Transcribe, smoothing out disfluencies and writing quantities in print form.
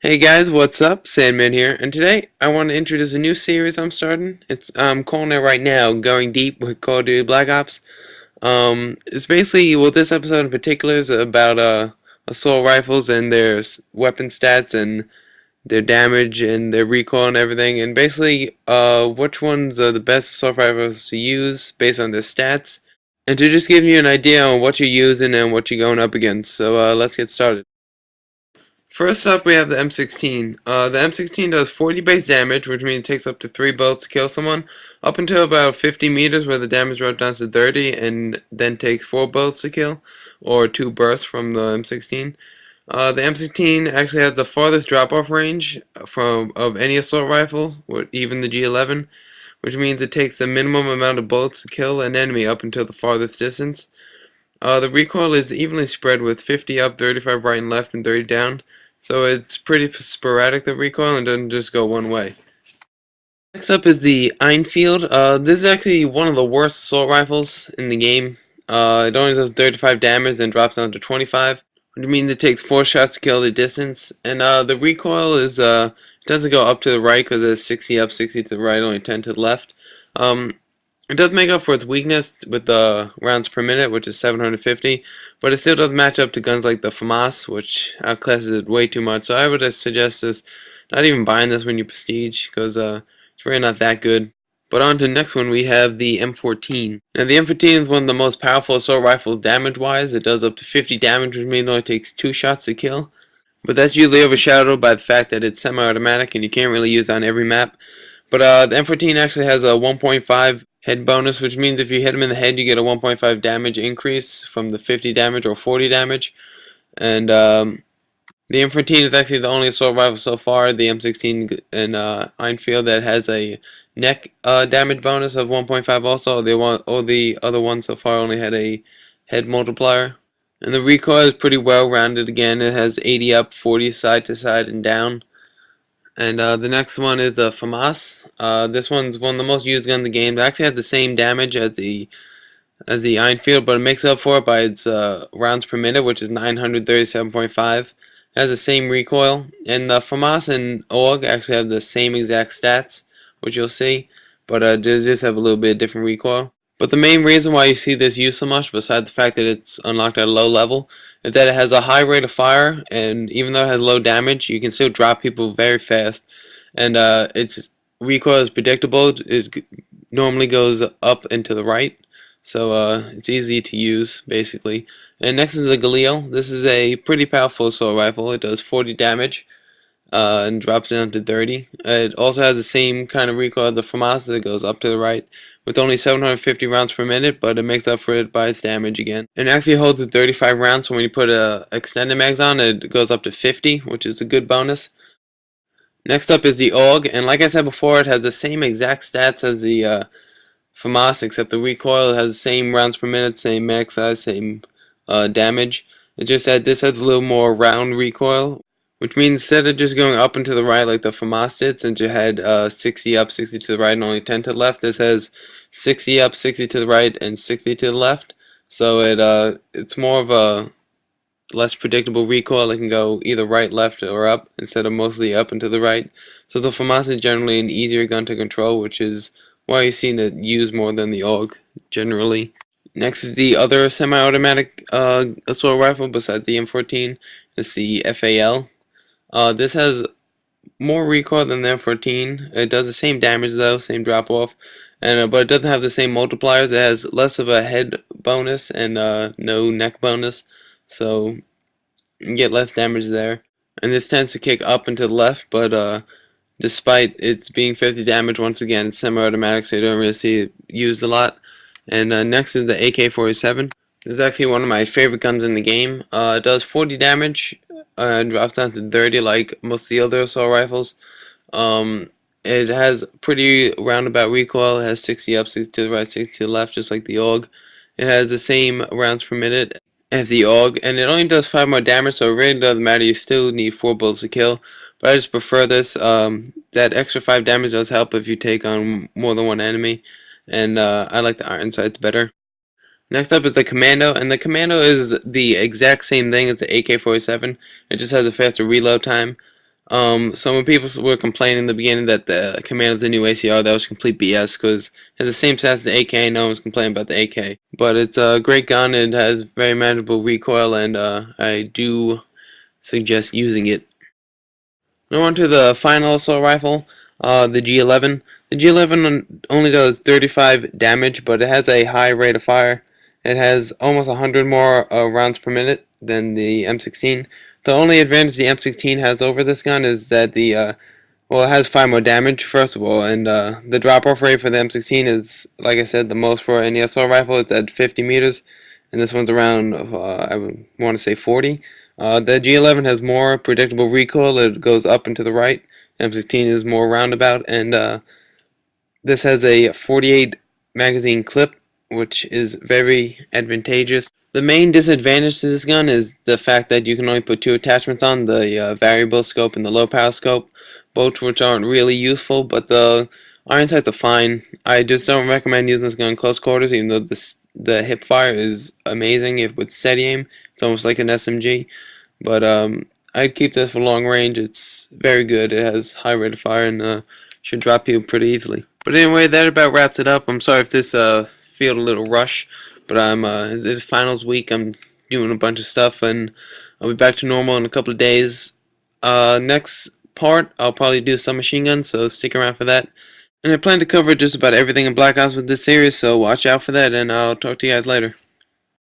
Hey guys, what's up? Sandman here, and today I want to introduce a new series I'm starting. I'm calling it right now, Going Deep with Call of Duty Black Ops. It's basically, well, this episode in particular is about assault rifles and their weapon stats and their damage and their recoil and everything, and basically which ones are the best assault rifles to use based on their stats, and to just give you an idea on what you're using and what you're going up against. So let's get started. First up, we have the M16. The M16 does 40 base damage, which means it takes up to 3 bullets to kill someone, up until about 50 meters where the damage drops down to 30, and then takes 4 bullets to kill, or 2 bursts from the M16. The M16 actually has the farthest drop-off range of any assault rifle, even the G11, which means it takes the minimum amount of bullets to kill an enemy up until the farthest distance. The recoil is evenly spread with 50 up, 35 right and left, and 30 down. So it's pretty sporadic, the recoil, and doesn't just go one way. Next up is the I1Field. This is actually one of the worst assault rifles in the game. It only does 35 damage, then drops down to 25, which means it takes 4 shots to kill the distance. And the recoil is it doesn't go up to the right because it's 60 up, 60 to the right, only 10 to the left. It does make up for its weakness with the rounds per minute, which is 750, but it still doesn't match up to guns like the FAMAS, which outclasses it way too much. So I would suggest just not even buying this when you prestige, because it's really not that good. But on to the next one, we have the M14. Now the M14 is one of the most powerful assault rifles damage-wise. It does up to 50 damage, which means it only takes 2 shots to kill. But that's usually overshadowed by the fact that it's semi-automatic and you can't really use it on every map. But the M14 actually has a 1.5 head bonus, which means if you hit him in the head, you get a 1.5 damage increase from the 50 damage or 40 damage. And the M14 is actually the only assault rifle so far, the M16 and I1Field, that has a neck damage bonus of 1.5 also. All the other ones so far only had a head multiplier. And the recoil is pretty well rounded again. It has 80 up, 40 side to side and down. And the next one is the FAMAS. This one's one of the most used guns in the game. It actually has the same damage as the I1Field, but it makes up for it by its rounds per minute, which is 937.5. It has the same recoil. And the FAMAS and AUG actually have the same exact stats, which you'll see, but they just have a little bit different recoil. But the main reason why you see this used so much, besides the fact that it's unlocked at a low level, is that it has a high rate of fire, and even though it has low damage, you can still drop people very fast. And its recoil is predictable. It normally goes up and to the right, so it's easy to use, basically. And next is the Galil. This is a pretty powerful assault rifle. It does 40 damage and drops down to 30. It also has the same kind of recoil as the FAMAS. It goes up to the right with only 750 rounds per minute, but it makes up for it by its damage again. And actually holds to 35 rounds, so when you put a extended mags on, it goes up to 50, which is a good bonus. Next up is the AUG, and like I said before, it has the same exact stats as the FAMAS, except the recoil has the same rounds per minute, same mag size, same damage. It's just that this has a little more round recoil, which means instead of just going up and to the right like the FAMAS did, since you had 60 up, 60 to the right, and only 10 to the left, this has 60 up, 60 to the right, and 60 to the left. So it's more of a less predictable recoil. It can go either right, left, or up instead of mostly up and to the right. So the FAMAS is generally an easier gun to control, which is why you've seen it used more than the AUG generally. Next is the other semi-automatic assault rifle besides the M14. It's the FAL. This has more recoil than the M14. It does the same damage though, same drop off, and but it doesn't have the same multipliers. It has less of a head bonus and no neck bonus, so you get less damage there. And this tends to kick up and to the left, but despite its being 50 damage, once again it's semi-automatic, so you don't really see it used a lot. And next is the AK-47. This is actually one of my favorite guns in the game. It does 40 damage. Drops down to 30 like most of the other assault rifles. It has pretty roundabout recoil. It has 60 up, 60 to the right, 60 to the left, just like the AUG. It has the same rounds per minute as the AUG, and it only does 5 more damage, so it really doesn't matter. You still need 4 bullets to kill, but I just prefer this. That extra 5 damage does help if you take on more than one enemy, and I like the iron sights better. Next up is the Commando, and the Commando is the exact same thing as the AK-47. It just has a faster reload time. So when people were complaining in the beginning that the command of the new ACR, that was complete BS because it has the same stats as the AK. No one's complaining about the AK, but it's a great gun. It has very manageable recoil, and I do suggest using it. Now on to the final assault rifle, the G11. The G11 only does 35 damage, but it has a high rate of fire. It has almost 100 more rounds per minute than the M16. The only advantage the M16 has over this gun is that well, it has 5 more damage, first of all, and the drop-off rate for the M16 is, like I said, the most for any assault rifle. It's at 50 meters, and this one's around, I would want to say 40. The G11 has more predictable recoil. It goes up and to the right. M16 is more roundabout, and this has a 48 magazine clip, which is very advantageous. The main disadvantage to this gun is the fact that you can only put 2 attachments on, the variable scope and the low power scope, both which aren't really useful, but the iron sights are fine. I just don't recommend using this gun in close quarters, even though the hip fire is amazing with steady aim. It's almost like an SMG. But I'd keep this for long range. It's very good. It has high rate of fire and should drop people pretty easily. But anyway, that about wraps it up. I'm sorry if this felt a little rush, but it's finals week. I'm doing a bunch of stuff, and I'll be back to normal in a couple of days. Next part, I'll probably do submachine guns, so stick around for that. And I plan to cover just about everything in Black Ops with this series, so watch out for that, and I'll talk to you guys later.